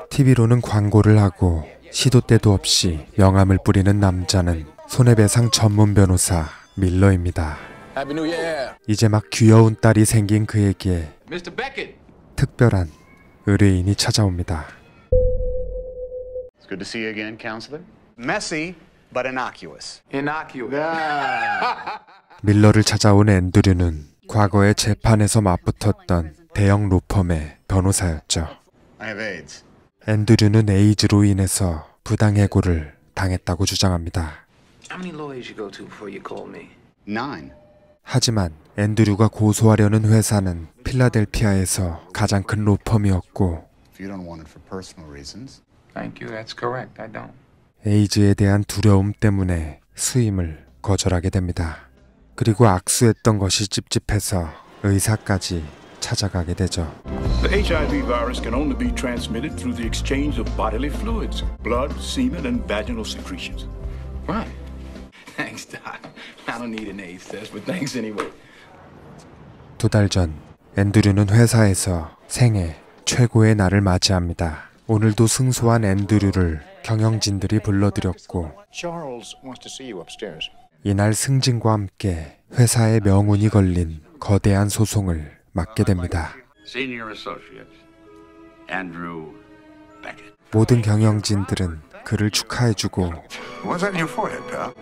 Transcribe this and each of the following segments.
TV로는 광고를 하고 시도 때도 없이 명함을 뿌리는 남자는 손해배상 전문 변호사 밀러입니다. 이제 막 귀여운 딸이 생긴 그에게 특별한 의뢰인이 찾아옵니다. It's good to see you again, counselor. Messy, but innocuous. 밀러를 찾아온 앤드류는 과거에 재판에서 맞붙었던 대형 로펌의 변호사였죠. I have AIDS. 앤드류는 에이즈로 인해서 부당해고를 당했다고 주장합니다. How many lawyers you go to before you call me? 9. 하지만 앤드류가 고소하려는 회사는 필라델피아에서 가장 큰 로펌이었고 If you don't want it for personal reasons. Thank you, that's correct. I don't. 에이즈에 대한 두려움 때문에 수임을 거절하게 됩니다. 그리고 악수했던 것이 찝찝해서 의사까지 찾아가게 되죠. The HIV virus can only be transmitted through the exchange of bodily fluids, blood, semen, and vaginal secretions. Right. Thanks, Doc. I don't need an AIDS test, but thanks anyway. 2달 전 앤드류는 회사에서 생애 최고의 날을 맞이합니다. 오늘도 승소한 앤드류를 경영진들이 불러들였고 Charles wants to see you upstairs. 이날 승진과 함께 회사의 명운이 걸린 거대한 소송을 맡게 됩니다. Senior Associates, Andrew Beckett. 모든 경영진들은 그를 축하해주고 What's that in your forehead, pal?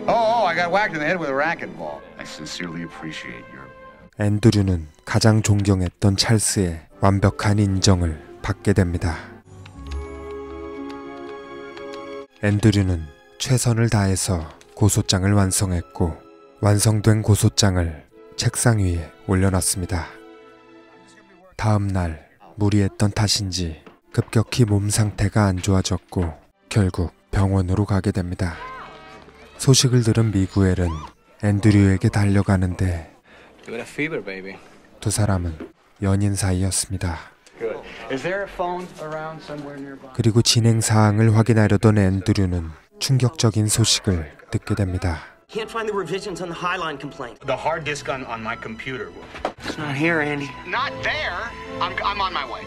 Oh, I got whacked in the head with a racquetball. I sincerely appreciate your 앤드류는 가장 존경했던 찰스의 완벽한 인정을 받게 됩니다. 앤드류는 최선을 다해서 고소장을 완성했고 완성된 고소장을 책상 위에 올려놨습니다. 다음 날 무리했던 탓인지 급격히 몸 상태가 안 좋아졌고 결국 병원으로 가게 됩니다. 소식을 들은 미구엘은 앤드류에게 달려가는데 You got a fever, baby. 두 사람은 연인 사이였습니다. Is there a phone around somewhere nearby? 그리고 진행 사항을 확인하려던 앤드류는 충격적인 소식을 듣게 됩니다. Can't find the revisions on the Highline complaint. The hard disk on my computer. It's not here, Andy. Not there. I'm on my way.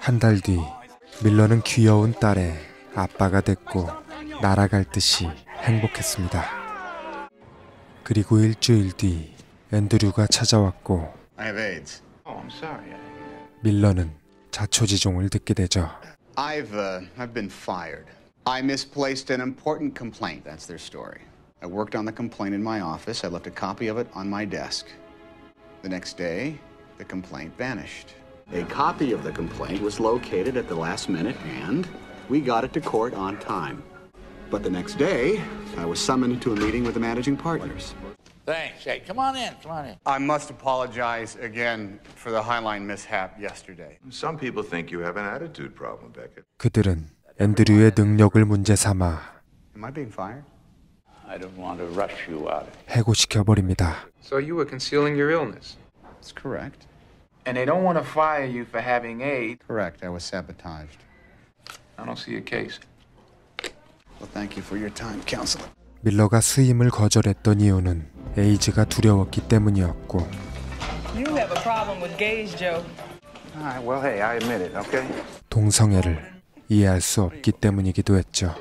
한 달 뒤 밀러는 귀여운 딸의 아빠가 됐고 날아갈 듯이 행복했습니다. 그리고 일주일 뒤 앤드류가 찾아왔고 I have AIDS. Oh, I'm sorry. 밀러는 자초지종을 듣게 되죠. I've been fired. I misplaced an important complaint. That's their story. I worked on the complaint in my office. I left a copy of it on my desk. The next day, the complaint vanished. A copy of the complaint was located at the last minute, and we got it to court on time. But the next day, I was summoned to a meeting with the managing partners. Thanks. Hey, come on in. Come on in. I must apologize again for the Highline mishap yesterday. Some people think you have an attitude problem, Beckett. 그들은 앤드류의 능력을 문제 삼아 Am I being fired? I don't want to rush you out. 해고시켜버립니다. So you were concealing your illness, That's correct. and they don't want to fire you for having AIDS. Correct. I was sabotaged. I don't see a case. Well, thank you for your time, counselor. 밀러가 수임을 거절했던 이유는 에이즈가 두려웠기 때문이었고 You have a problem with gays, Joe. All right, well, hey, I admit it, okay? 동성애를 이해할 수 없기 때문이기도 했죠.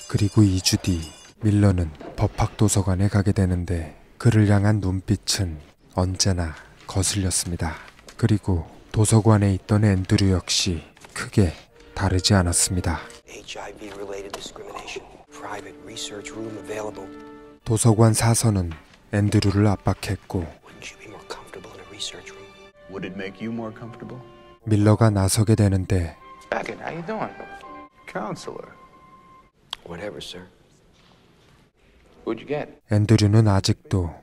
그리고 2주 뒤 밀러는 법학도서관에 가게 되는데 그를 향한 눈빛은 언제나 거슬렸습니다. 그리고 도서관에 있던 앤드류 역시 크게 다르지 않았습니다. HIV-related discrimination. Private research room available. 도서관 사서는 앤드류를 압박했고 Wouldn't you be more comfortable in a research room? Would it make you more comfortable? 밀러가 나서게 되는데 Beckett, how you doing? Counselor. Whatever, sir. What'd you get? 앤드류는 아직도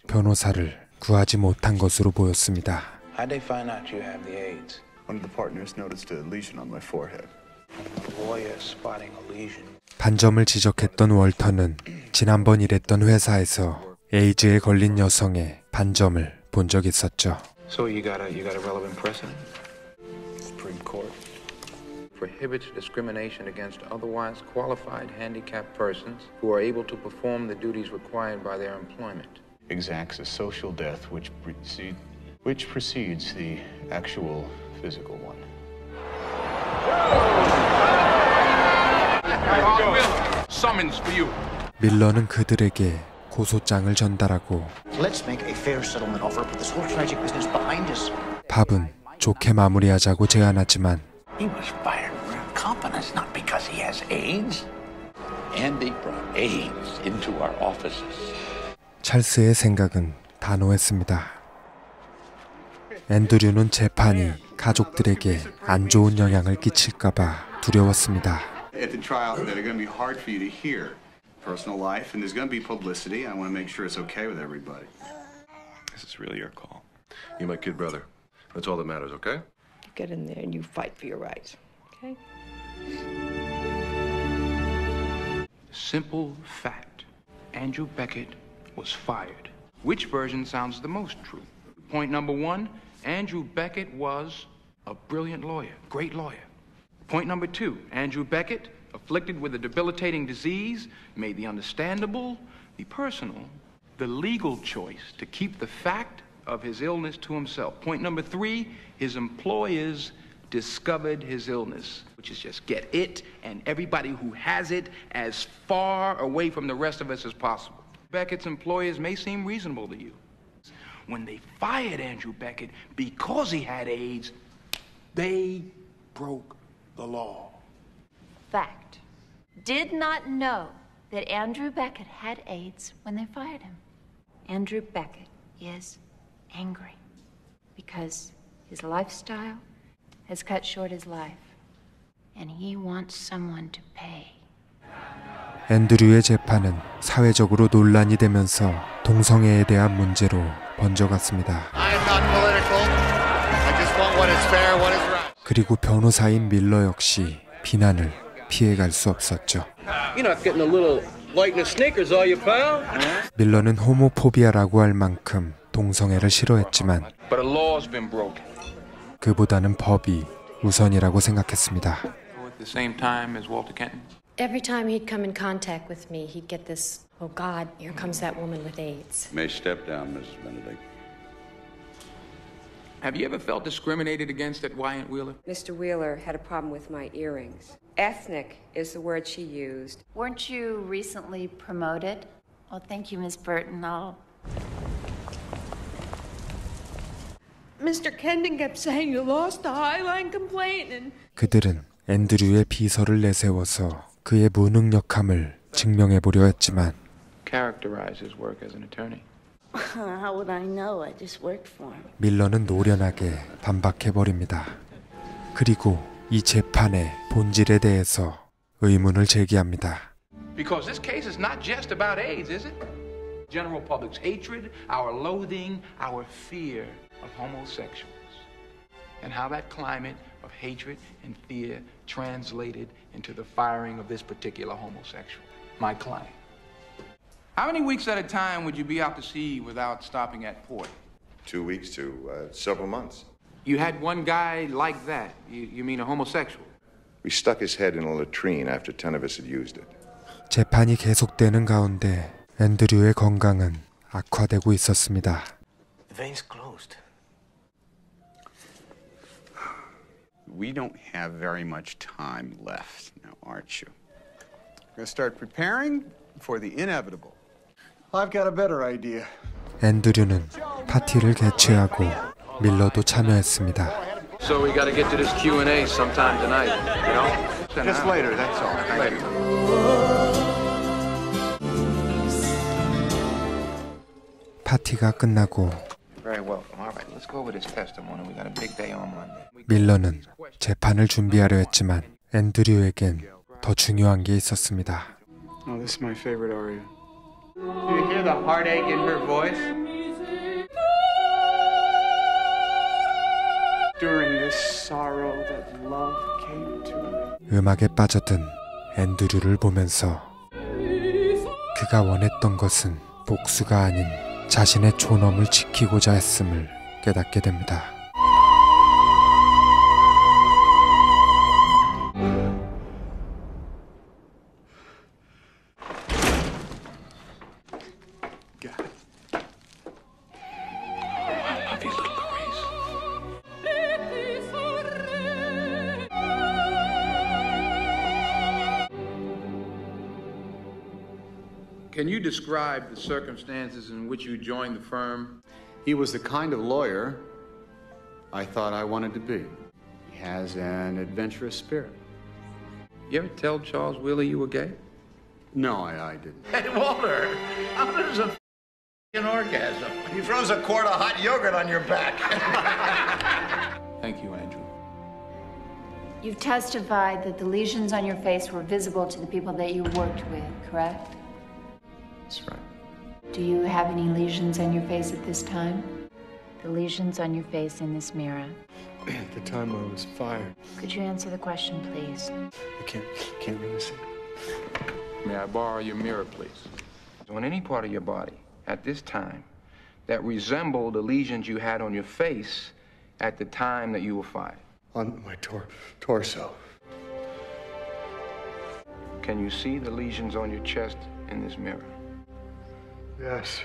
변호사를 구하지 못한 것으로 보였습니다. How'd they find out you have the AIDS? One of the partners noticed a lesion on my forehead. A lawyer spotting a lesion. 반점을 지적했던 월터는 지난번 일했던 회사에서 에이즈에 걸린 여성의 반점을 본 적 있었죠. So you got a relevant precedent? Supreme Court prohibits discrimination against otherwise qualified handicapped persons who are able to perform the duties required by their employment. Exacts a social death which precedes. Which precedes the actual physical one? Summons for you. 밀러는 그들에게 고소장을 전달하고 Let's make a fair settlement offer, put this whole tragic business behind us. 밥은 좋게 마무리하자고 제안하지만 He was fired for incompetence, not because he has AIDS. Andy brought AIDS into our offices. 찰스의 생각은 단호했습니다. 앤드류는 재판이 가족들에게 안 좋은 영향을 끼칠까봐 두려웠습니다. At the trial, that are going to be hard for you to hear. Personal life, and there's going to be publicity. I want to make sure it's okay with everybody. This is really your call. You're my kid brother. That's all that matters, okay? You get in there and you fight for your rights, okay? Simple fact. Andrew Beckett was fired. Which version sounds the most true? Point number one, Andrew Beckett was a brilliant lawyer, great lawyer. Point number two, Andrew Beckett, afflicted with a debilitating disease, made the understandable, the personal, the legal choice to keep the fact of his illness to himself. Point number three, his employers discovered his illness, which is just get it and everybody who has it as far away from the rest of us as possible. Beckett's employers may seem reasonable to you. When they fired Andrew Beckett because he had AIDS, they broke the law. Fact. Did not know that Andrew Beckett had AIDS when they fired him. Andrew Beckett is angry because his lifestyle has cut short his life, and he wants someone to pay. 앤드류의 재판은 사회적으로 논란이 되면서 동성애에 대한 문제로 번져갔습니다. 그리고 변호사인 밀러 역시 비난을 피해갈 수 없었죠. 밀러는 호모포비아라고 할 만큼 동성애를 싫어했지만 그보다는 법이 우선이라고 생각했습니다. Every time he'd come in contact with me, he'd get this, oh God, here comes that woman with AIDS. May step down, Mrs. Benedict. Have you ever felt discriminated against at Wyatt Wheeler? Mr. Wheeler had a problem with my earrings. Ethnic is the word she used. Weren't you recently promoted? Well, thank you, Miss Burton. Mr. Kendon kept saying you lost the Highline complaint and... 그들은 앤드류의 비서를 내세워서 그의 무능력함을 증명해보려 했지만 Characterize his work as an attorney. How would I know? I just worked for him. 밀러는 노련하게 반박해버립니다. 그리고 이 재판의 본질에 대해서 의문을 제기합니다. Because this case is not just about AIDS, is it? General public's hatred, our loathing, our fear of homosexuals. And how that climate of hatred and fear translated into the firing of this particular homosexual, my client. How many weeks at a time would you be out to sea without stopping at port? 2 weeks to several months. You had one guy like that? You mean a homosexual? We stuck his head in a latrine after 10 of us had used it. 재판이 계속되는 가운데 앤드류의 건강은 악화되고 있었습니다. The vein's closed. We don't have very much time left now, aren't you? We're going to start preparing for the inevitable. I've got a better idea. 앤드류는 파티를 개최하고 밀러도 참여했습니다. So we got to get to this Q&A sometime tonight, you know? Just later, that's all. Thank you. 파티가 끝나고 Very welcome. All right, let's go over this testimony. We got a big day on Monday. 밀러는 재판을 준비하려 했지만 앤드류에겐 더 중요한 게 있었습니다. Oh, this is my favorite aria. Do you hear the heartache in her voice? During this sorrow that love came to me. 음악에 빠져든 앤드류를 보면서 그가 원했던 것은 복수가 아닌 자신의 존엄을 지키고자 했음을 깨닫게 됩니다. Love you, little Lorraine. Can you describe the circumstances in which you joined the firm? He was the kind of lawyer I thought I wanted to be. He has an adventurous spirit. You ever tell Charles Wheeler you were gay? No, I didn't. Hey, Walter, how does a an orgasm? He throws a quart of hot yogurt on your back. Thank you, Andrew. You've testified that the lesions on your face were visible to the people that you worked with, correct? That's right. Do you have any lesions on your face at this time? The lesions on your face in this mirror. At the time I was fired. Could you answer the question, please? I can't really see. May I borrow your mirror, please? On any part of your body at this time that resembled the lesions you had on your face at the time that you were fired? On my torso. Can you see the lesions on your chest in this mirror? Yes.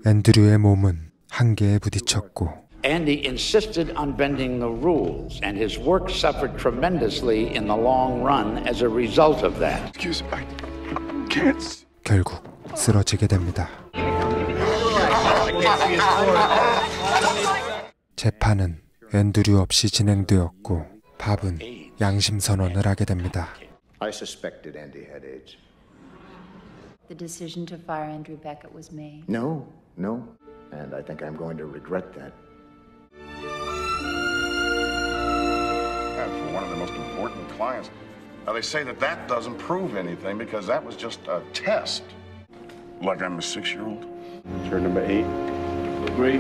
앤드류의 몸은 한계에 부딪혔고 Andy insisted on bending the rules, and his work suffered tremendously in the long run as a result of that. Excuse me, I can't. 결국 쓰러지게 됩니다. 재판은 앤드류 없이 진행되었고 밥은 양심 선언을 하게 됩니다. I suspected Andy had AIDS. The decision to fire Andrew Beckett was made. No, and I think I'm going to regret that. For one of the most important clients. Now, they say that doesn't prove anything because that was just a test. Like I'm a 6-year-old. Turn number 8. Agree.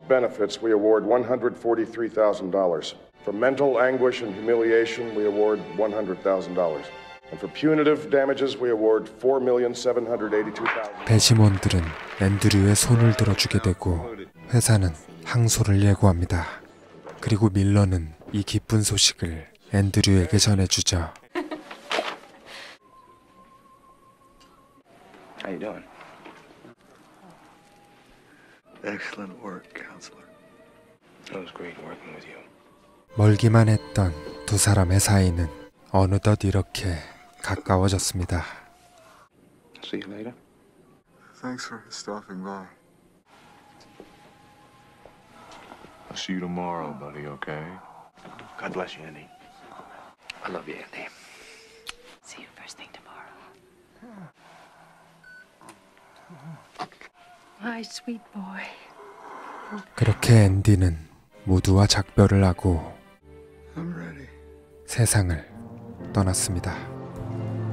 Benefits, we award $143,000. For mental anguish and humiliation, we award $100,000. And for punitive damages, we award $4,782,000. 배심원들은 앤드류의 손을 들어주게 되고 회사는 항소를 예고합니다. 그리고 밀러는 이 기쁜 소식을 앤드류에게 전해주죠. How you doing? Excellent work, counselor. It was great working with you. 멀기만 했던 두 사람의 사이는 어느덧 이렇게 가까워졌습니다. See you later. Thanks for stopping by. I'll see you tomorrow, buddy, okay? God bless you, Andy. I love you, Andy. See you first thing tomorrow. My sweet boy. 그렇게 앤디는 모두와 작별을 하고 I'm ready. 세상을 떠났습니다.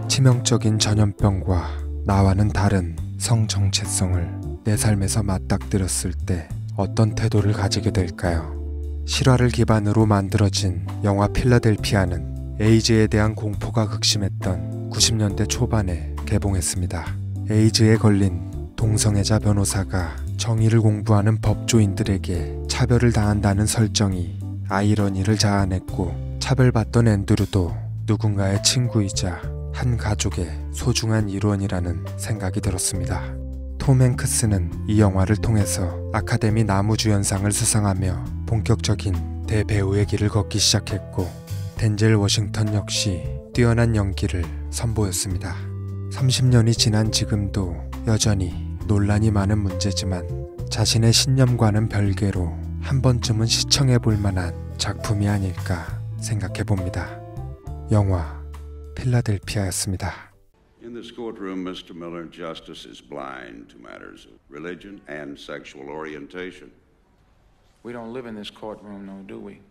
치명적인 전염병과 나와는 다른 성 정체성을 내 삶에서 맞닥뜨렸을 때 어떤 태도를 가지게 될까요? 실화를 기반으로 만들어진 영화 필라델피아는 에이즈에 대한 공포가 극심했던 90년대 초반에 개봉했습니다. 에이즈에 걸린 동성애자 변호사가 정의를 공부하는 법조인들에게 차별을 당한다는 설정이 아이러니를 자아냈고 차별받던 앤드류도 누군가의 친구이자 한 가족의 소중한 일원이라는 생각이 들었습니다. 톰 행크스는 이 영화를 통해서 아카데미 나무주연상을 수상하며 본격적인 대배우의 길을 걷기 시작했고 덴젤 워싱턴 역시 뛰어난 연기를 선보였습니다. 30년이 지난 지금도 여전히 논란이 많은 문제지만 자신의 신념과는 별개로 한 번쯤은 시청해볼 만한 작품이 아닐까 생각해봅니다. 영화 필라델피아였습니다. In this courtroom, Mr. Miller, justice is blind to matters of religion and sexual orientation. We don't live in this courtroom, no, do we?